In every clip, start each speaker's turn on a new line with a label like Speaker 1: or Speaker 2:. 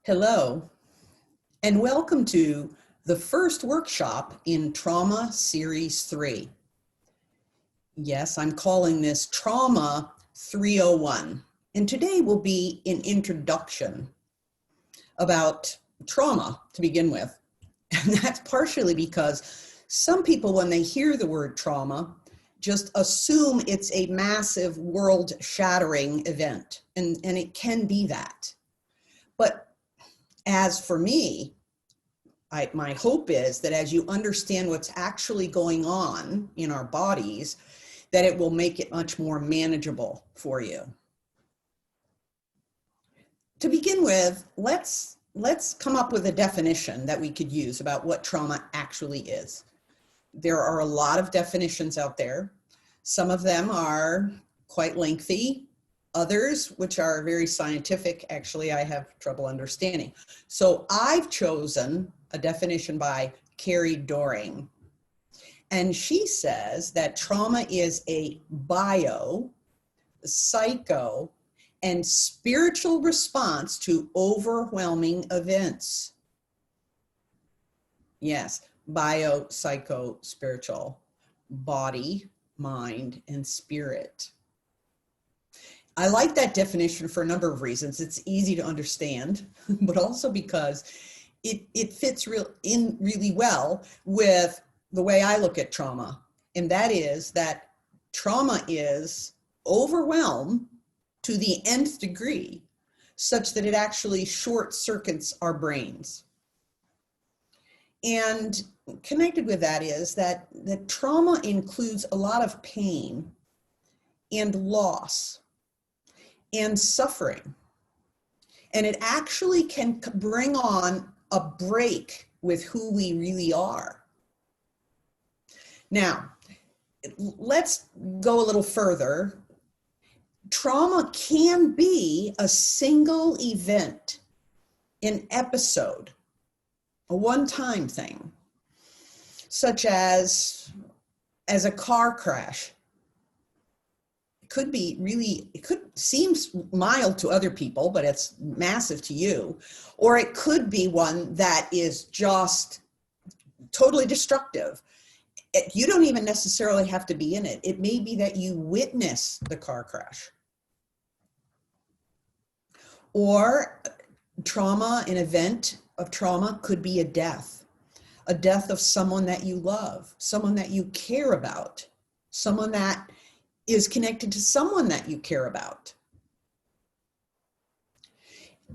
Speaker 1: Hello, and welcome to the first workshop in Trauma Series 3. Yes, I'm calling this Trauma 301, and today will be an introduction about trauma to begin with. And that's partially because some people, when they hear the word trauma, just assume it's a massive world-shattering event, and it can be that. But as for me, my hope is that as you understand what's actually going on in our bodies, that it will make it much more manageable for you. To begin with, let's come up with a definition that we could use about what trauma actually is. There are a lot of definitions out there. Some of them are quite lengthy. Others, which are very scientific, actually, I have trouble understanding. So I've chosen a definition by Carrie Doring. And she says that trauma is a bio, psycho, and spiritual response to overwhelming events. Yes, bio, psycho, spiritual, body, mind, and spirit. I like that definition for a number of reasons. It's easy to understand, but also because it fits really well with the way I look at trauma. And that is that trauma is overwhelm to the nth degree, such that it actually short circuits our brains. And connected with that is that trauma includes a lot of pain and loss and suffering. And it actually can bring on a break with who we really are. Now, let's go a little further. Trauma can be a single event, an episode, a one-time thing, such as a car crash. It could seem mild to other people, but it's massive to you. Or it could be one that is just totally destructive. You don't even necessarily have to be in it. It may be that you witness the car crash. Or trauma, an event of trauma could be a death of someone that you love, someone that you care about, someone that is connected to someone that you care about.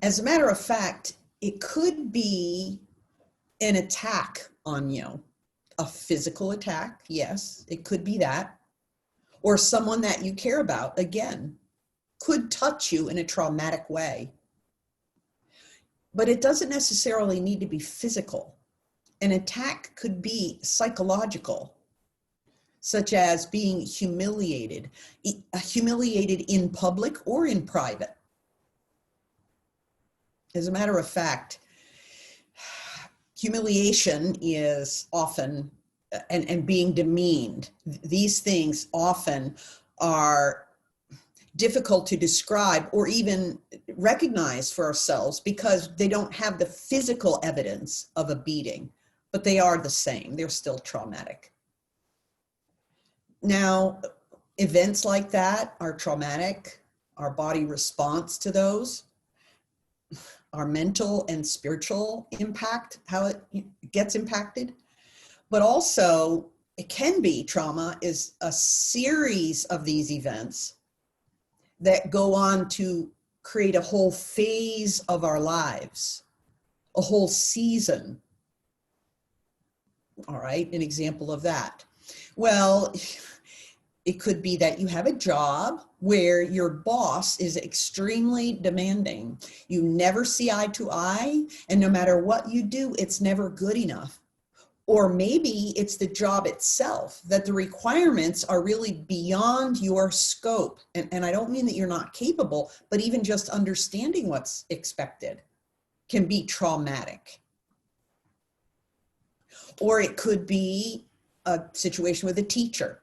Speaker 1: As a matter of fact, it could be an attack on you, a physical attack, yes, it could be that, or someone that you care about, again, could touch you in a traumatic way. But it doesn't necessarily need to be physical. An attack could be psychological, such as being humiliated in public or in private. As a matter of fact, humiliation is often, and being demeaned, these things often are difficult to describe or even recognize for ourselves because they don't have the physical evidence of a beating, but they are the same. They're still traumatic. Now, events like that are traumatic. Our body responds to those. Our mental and spiritual impact, how it gets impacted. But also, it can be trauma is a series of these events that go on to create a whole phase of our lives, a whole season. All right, an example of that. Well, it could be that you have a job where your boss is extremely demanding. You never see eye to eye, and no matter what you do, it's never good enough. Or maybe it's the job itself, that the requirements are really beyond your scope. And I don't mean that you're not capable, but even just understanding what's expected can be traumatic. Or it could be a situation with a teacher.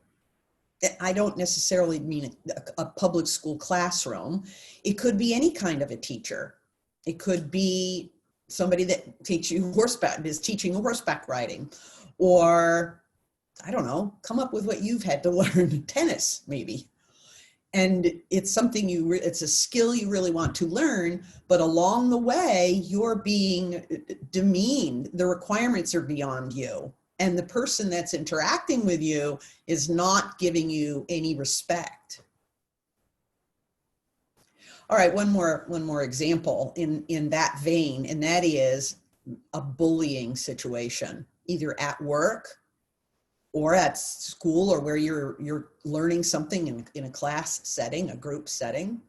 Speaker 1: I don't necessarily mean a public school classroom. It could be any kind of a teacher. It could be somebody that is teaching horseback riding, or I don't know, come up with what you've had to learn, tennis maybe. And it's something it's a skill you really want to learn, but along the way, you're being demeaned. The requirements are beyond you. And the person that's interacting with you is not giving you any respect. All right, one more example in that vein, and that is a bullying situation, either at work or at school, or where you're learning something in a class setting, a group setting,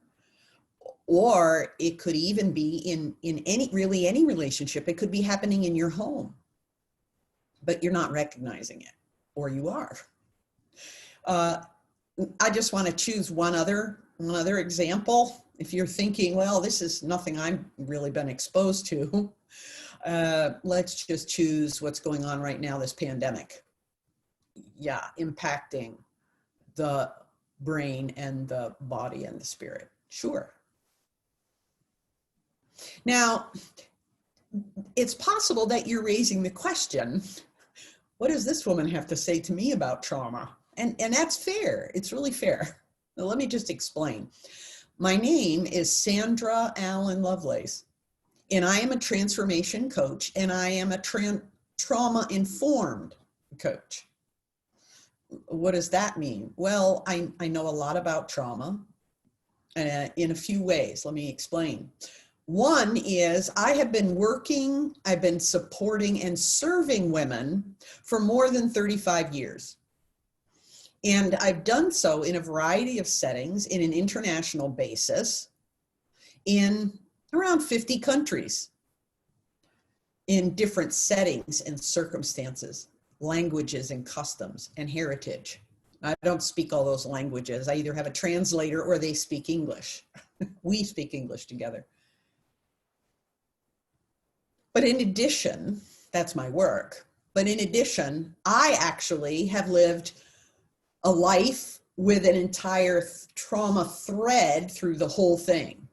Speaker 1: or it could even be in any relationship. It could be happening in your home, but you're not recognizing it, or you are. I just want to choose one other example. If you're thinking, well, this is nothing I've really been exposed to, let's just choose what's going on right now, this pandemic. Yeah, impacting the brain and the body and the spirit. Sure. Now, it's possible that you're raising the question, what does this woman have to say to me about trauma? And that's fair. It's really fair. Now, let me just explain. My name is Sandra Allen Lovelace, and I am a transformation coach, and I am a trauma-informed coach. What does that mean? Well, I know a lot about trauma in a few ways. Let me explain. One is I've been supporting and serving women for more than 35 years. And I've done so in a variety of settings in an international basis in around 50 countries, in different settings and circumstances, languages and customs and heritage. I don't speak all those languages. I either have a translator or they speak English. We speak English together. But in addition, that's my work. But in addition, I actually have lived a life with an entire trauma thread through the whole thing.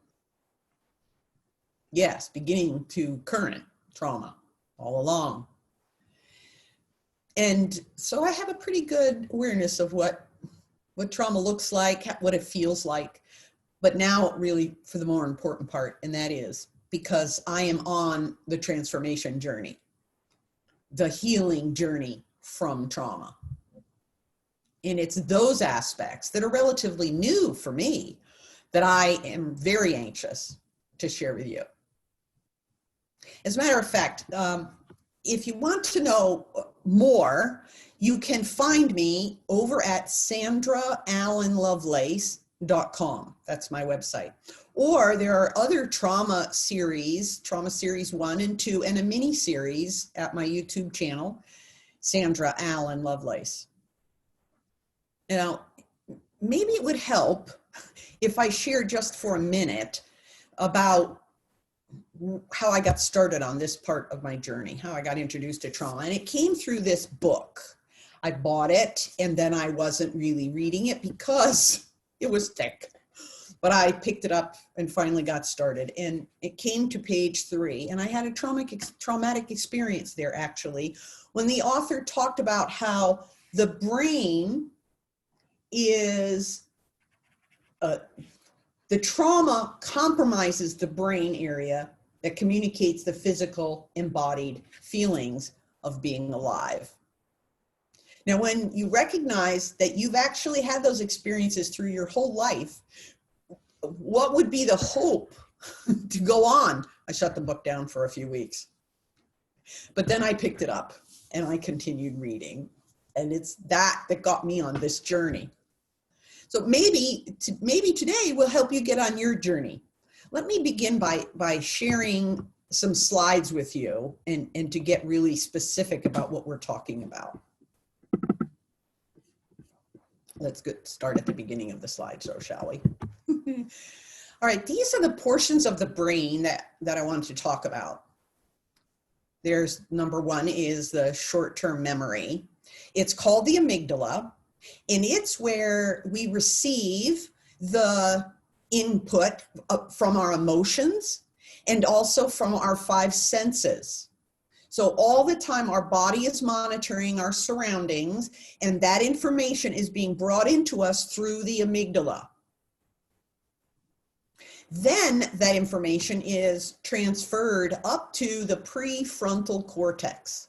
Speaker 1: Yes, beginning to current trauma all along. And so I have a pretty good awareness of what trauma looks like, what it feels like. But now really for the more important part, and that is because I am on the transformation journey, the healing journey from trauma. And it's those aspects that are relatively new for me that I am very anxious to share with you. As a matter of fact, if you want to know more, you can find me over at sandraallenlovelace.com. That's my website. Or there are other trauma series 1 and 2, and a mini series at my YouTube channel, Sandra Allen Lovelace. Now, maybe it would help if I shared just for a minute about how I got started on this part of my journey, how I got introduced to trauma. And it came through this book. I bought it, and then I wasn't really reading it because it was thick. But I picked it up and finally got started. And it came to page 3, and I had a traumatic experience there, actually, when the author talked about how the brain is, the trauma compromises the brain area that communicates the physical embodied feelings of being alive. Now, when you recognize that you've actually had those experiences through your whole life, what would be the hope to go on? I shut the book down for a few weeks, but then I picked it up and I continued reading, and it's that got me on this journey. So maybe today will help you get on your journey. Let me begin by sharing some slides with you and to get really specific about what we're talking about. Let's start at the beginning of the slideshow, shall we? All right, these are the portions of the brain that I want to talk about. There's number 1 is the short-term memory. It's called the amygdala, and it's where we receive the input from our emotions, and also from our five senses. So all the time our body is monitoring our surroundings, and that information is being brought into us through the amygdala. Then that information is transferred up to the prefrontal cortex.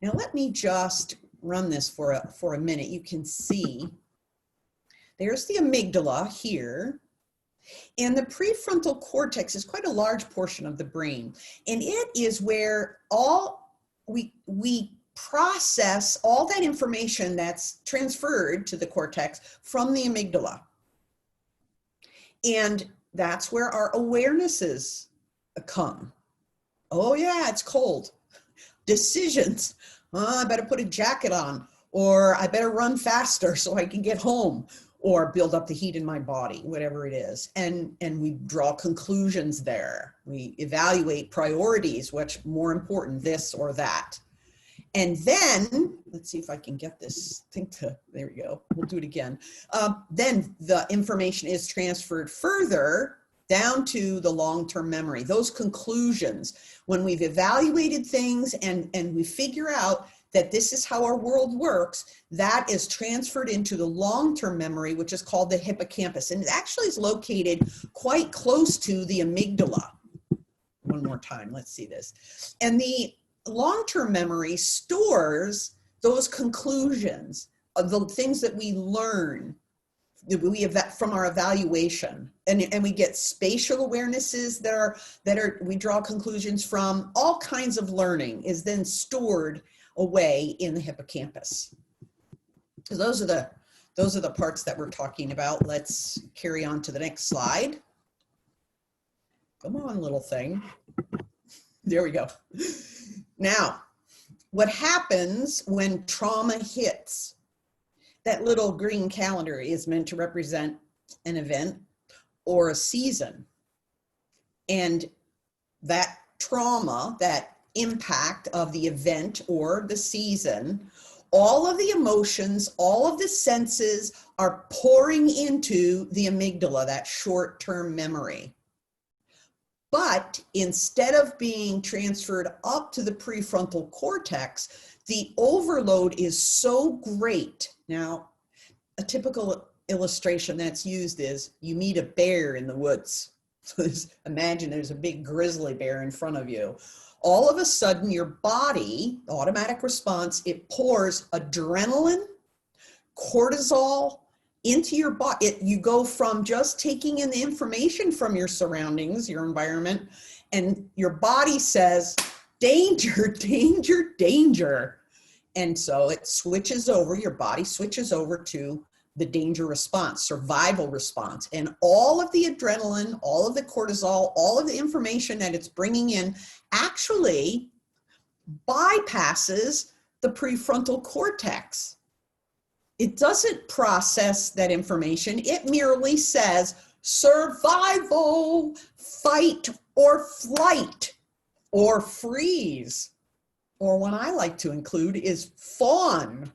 Speaker 1: Now let me just run this for a minute. You can see there's the amygdala here. And the prefrontal cortex is quite a large portion of the brain. And it is where we process all that information that's transferred to the cortex from the amygdala. And that's where our awarenesses come. Oh yeah, it's cold. Decisions. I better put a jacket on, or I better run faster so I can get home, or build up the heat in my body, whatever it is. And we draw conclusions there. We evaluate priorities, what's more important, this or that. And then, let's see if I can get this thing to, there we go, we'll do it again. Then the information is transferred further down to the long-term memory. Those conclusions, when we've evaluated things and we figure out that this is how our world works, that is transferred into the long-term memory, which is called the hippocampus. And it actually is located quite close to the amygdala. One more time, let's see this. And the long-term memory stores those conclusions of the things that we learn from our evaluation, and we get spatial awarenesses that are we draw conclusions from. All kinds of learning is then stored away in the hippocampus. So those are the parts that we're talking about. Let's carry on to the next slide. Come on, little thing. There we go. Now, what happens when trauma hits? That little green calendar is meant to represent an event or a season. And that trauma, that impact of the event or the season, all of the emotions, all of the senses are pouring into the amygdala, that short-term memory. But instead of being transferred up to the prefrontal cortex, the overload is so great. Now, a typical illustration that's used is you meet a bear in the woods. So imagine there's a big grizzly bear in front of you. All of a sudden, your body, automatic response, it pours adrenaline, cortisol into your body. You go from just taking in the information from your surroundings, your environment, and your body says, danger, danger, danger. And so it switches over, your body switches over to the danger response, survival response. And all of the adrenaline, all of the cortisol, all of the information that it's bringing in actually bypasses the prefrontal cortex. It doesn't process that information. It merely says survival, fight or flight, or freeze. Or one I like to include is fawn,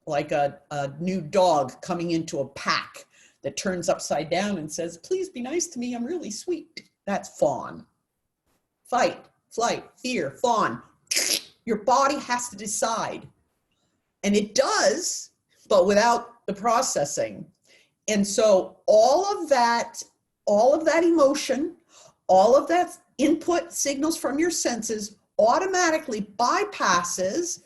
Speaker 1: like a new dog coming into a pack that turns upside down and says, please be nice to me, I'm really sweet. That's fawn. Fight, flight, fear, fawn. Your body has to decide. And it does, but without the processing. And so all of that emotion, all of that input signals from your senses automatically bypasses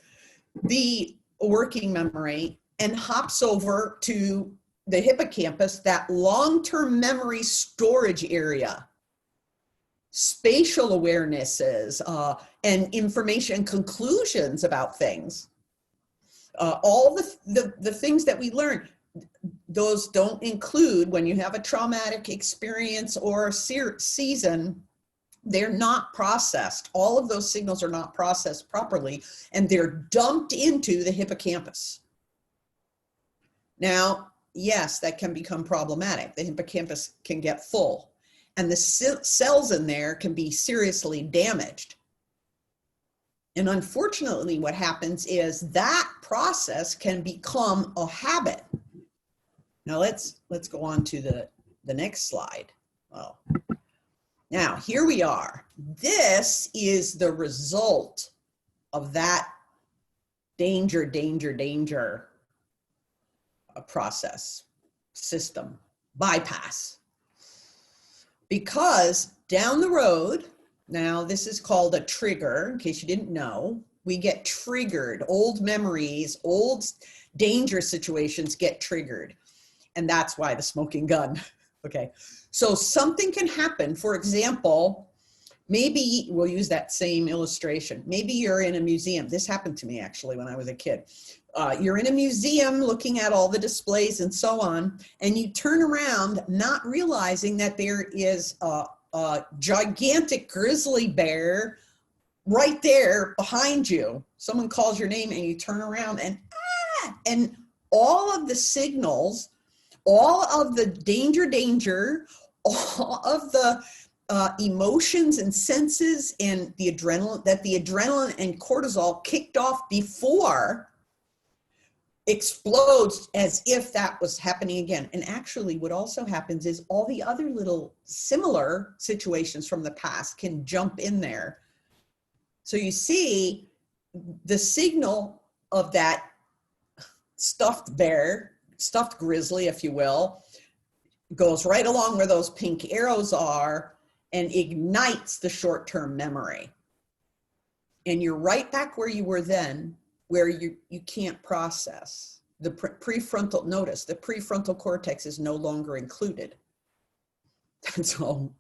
Speaker 1: the working memory and hops over to the hippocampus, that long-term memory storage area. Spatial awarenesses and information conclusions about things. All the things that we learn, those don't include when you have a traumatic experience or a season. They're not processed. All of those signals are not processed properly, and they're dumped into the hippocampus. Now, yes, that can become problematic. The hippocampus can get full, and the cells in there can be seriously damaged. And unfortunately, what happens is that process can become a habit. Now let's go on to the next slide. Well, Now, here we are. This is the result of that danger process, system, bypass. Because down the road, now this is called a trigger, in case you didn't know, we get triggered. Old memories, old danger situations get triggered. And that's why the smoking gun. Okay, so something can happen. For example, maybe we'll use that same illustration. Maybe you're in a museum. This happened to me actually when I was a kid. You're in a museum looking at all the displays and so on, and you turn around not realizing that there is a gigantic grizzly bear right there behind you. Someone calls your name and you turn around and all of the signals, all of the danger, all of the emotions and senses and the adrenaline and cortisol kicked off before explodes as if that was happening again. And actually what also happens is all the other little similar situations from the past can jump in there. So you see the signal of that stuffed bear, stuffed grizzly, if you will, goes right along where those pink arrows are and ignites the short-term memory. And you're right back where you were then, where you can't process. The prefrontal, notice, the prefrontal cortex is no longer included. And so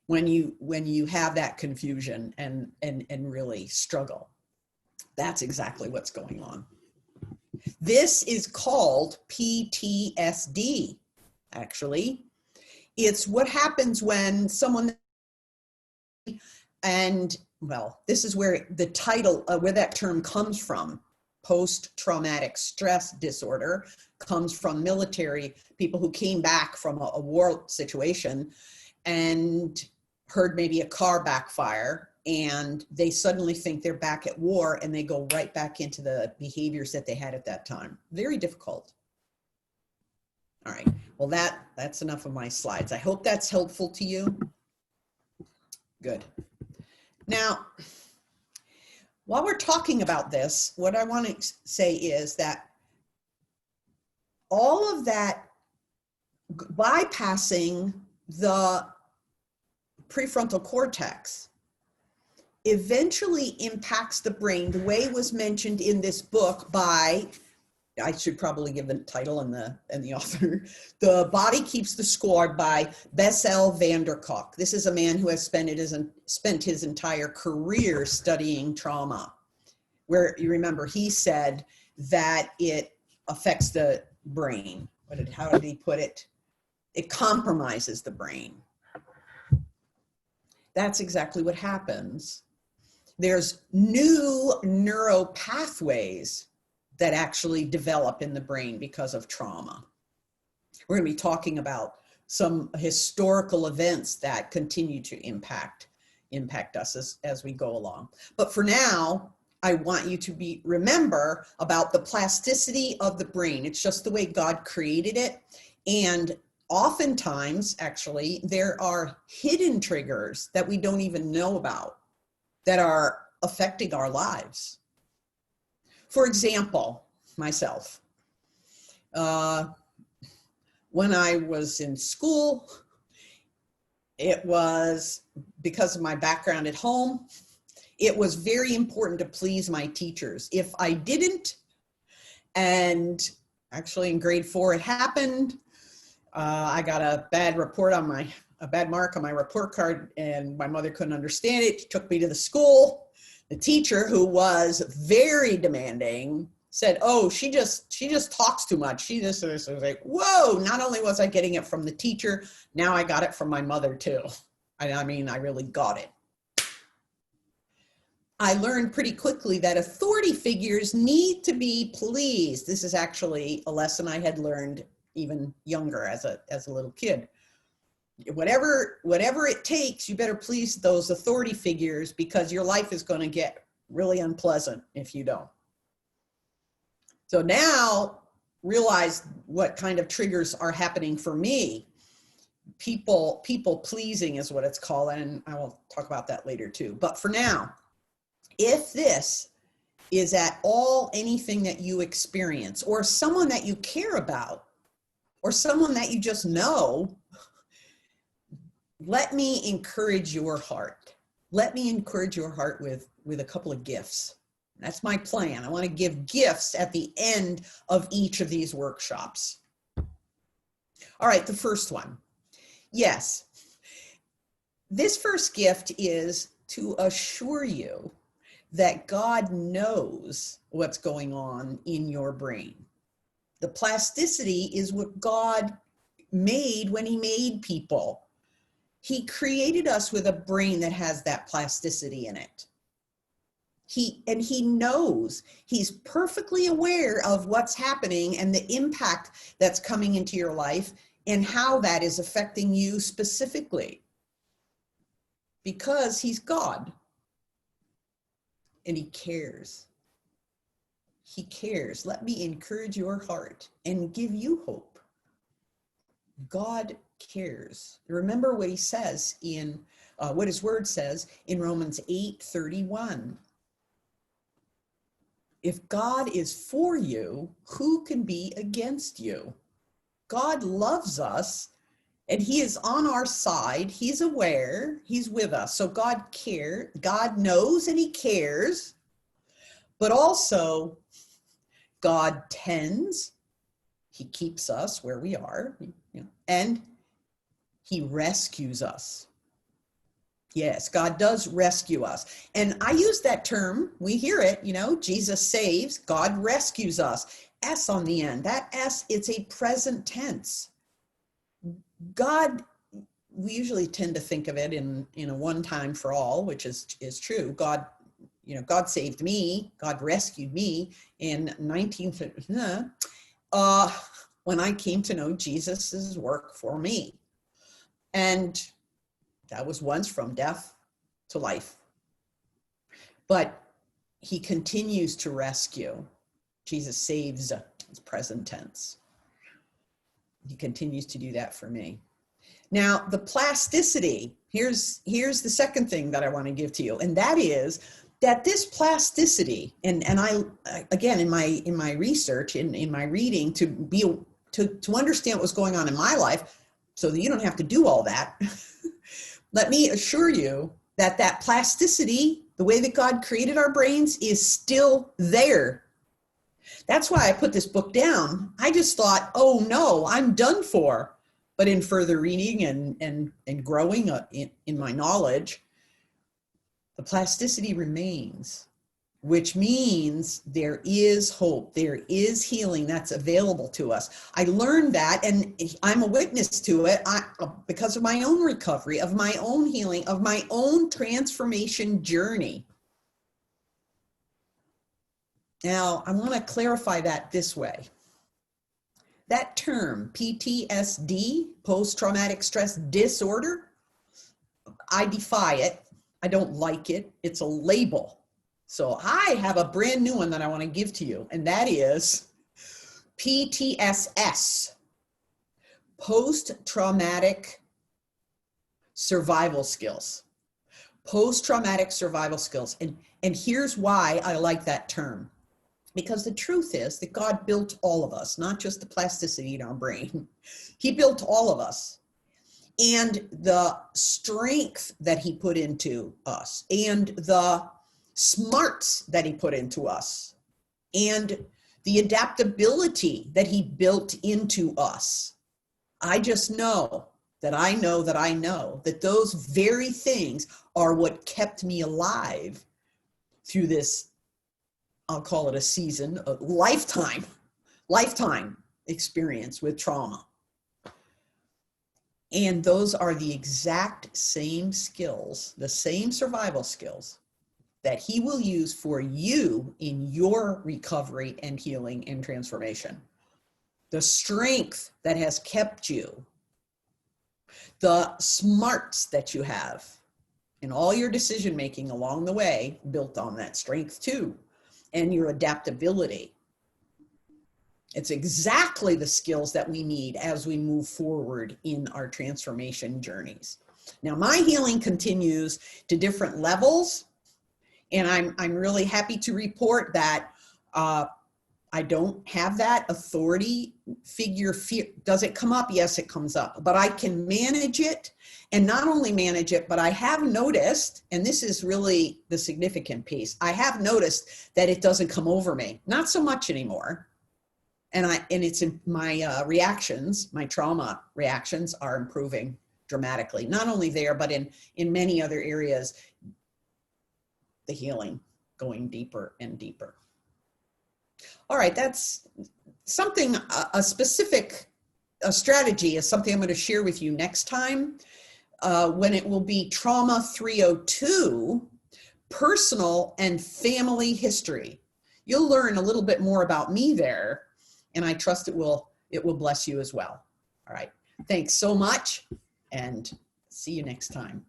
Speaker 1: when you have that confusion and really struggle, that's exactly what's going on. This is called PTSD, actually. It's what happens when someone, and well, this is where the title, where that term comes from. Post-traumatic stress disorder comes from military people who came back from a war situation and heard maybe a car backfire, and they suddenly think they're back at war and they go right back into the behaviors that they had at that time. Very difficult. All right, well that's enough of my slides. I hope that's helpful to you. Good. Now, while we're talking about this, what I want to say is that all of that bypassing the prefrontal cortex eventually impacts the brain the way it was mentioned in this book by, I should probably give the title and the author, The Body Keeps the Score by Bessel van der Kolk. This is a man who has spent his entire career studying trauma, where you remember he said that it affects the brain. How did he put it? It compromises the brain. That's exactly what happens. There's new neural pathways that actually develop in the brain because of trauma. We're going to be talking about some historical events that continue to impact us as we go along. But for now, I want you to remember about the plasticity of the brain. It's just the way God created it. And oftentimes, actually, there are hidden triggers that we don't even know about that are affecting our lives. For example, myself, when I was in school, it was because of my background at home, it was very important to please my teachers. If I didn't, and actually in grade 4 it happened, I got a bad mark on my report card, and my mother couldn't understand it. She took me to the school. The teacher, who was very demanding, said, "Oh, she just talks too much. She just," I was like, whoa, not only was I getting it from the teacher, now I got it from my mother too. I mean, I really got it. I learned pretty quickly that authority figures need to be pleased. This is actually a lesson I had learned even younger as a little kid. Whatever it takes, you better please those authority figures, because your life is going to get really unpleasant if you don't. So now realize what kind of triggers are happening for me. people pleasing is what it's called, and I will talk about that later too. But for now, if this is at all anything that you experience, or someone that you care about, or someone that you just know, let me encourage your heart. Let me encourage your heart with a couple of gifts. That's my plan. I want to give gifts at the end of each of these workshops. All right, the first one. Yes, this first gift is to assure you that God knows what's going on in your brain. The plasticity is what God made when he made people. He created us with a brain that has that plasticity in it. He knows, he's perfectly aware of what's happening and the impact that's coming into your life and how that is affecting you specifically, because he's God and he cares. He cares. Let me encourage your heart and give you hope. God cares. Remember what he says in, what his word says in Romans 8:31. If God is for you, who can be against you? God loves us and he is on our side. He's aware, he's with us. So God cares, God knows and he cares, but also God tends, he keeps us where we are, and he rescues us. Yes, God does rescue us. And I use that term, we hear it, Jesus saves, God rescues us. S on the end, that S, it's a present tense. God, we usually tend to think of it in a one time for all, which is true. God, God saved me, God rescued me in 1950, when I came to know Jesus's work for me. And that was once from death to life. But he continues to rescue. Jesus saves, it's present tense. He continues to do that for me. Now, the plasticity, here's the second thing that I want to give to you, and that is that this plasticity, and I, again, in my research, in my reading, to understand what's going on in my life, so that you don't have to do all that, let me assure you that that plasticity, the way that God created our brains, is still there. That's why I put this book down. I just thought, oh no, I'm done for. But in further reading and growing in my knowledge, the plasticity remains, which means there is hope, there is healing that's available to us. I learned that, and I'm a witness to it because of my own recovery, of my own healing, of my own transformation journey. Now, I want to clarify that this way. That term, PTSD, post-traumatic stress disorder, I defy it. I don't like it. It's a label. So I have a brand new one that I want to give to you, and that is PTSS, post-traumatic survival skills. Post-traumatic survival skills. And here's why I like that term. Because the truth is that God built all of us, not just the plasticity in our brain. He built all of us. And the strength that he put into us, and the smarts that he put into us, and the adaptability that he built into us. I just know that I know that those very things are what kept me alive through this, I'll call it a season, a lifetime experience with trauma. And those are the exact same skills, the same survival skills that he will use for you in your recovery and healing and transformation. The strength that has kept you, the smarts that you have, and all your decision making along the way built on that strength too, and your adaptability. It's exactly the skills that we need as we move forward in our transformation journeys. Now, my healing continues to different levels, and I'm really happy to report that I don't have that authority figure. Does it come up? Yes, it comes up, but I can manage it. And not only manage it, but I have noticed, and this is really the significant piece, I have noticed that it doesn't come over me, not so much anymore. And it's in my reactions, my trauma reactions are improving dramatically. Not only there, but in many other areas, the healing going deeper and deeper. All right, that's something, a specific strategy is something I'm going to share with you next time when it will be Trauma 302, Personal and Family History. You'll learn a little bit more about me there, and I trust it will bless you as well. All right, thanks so much, and see you next time.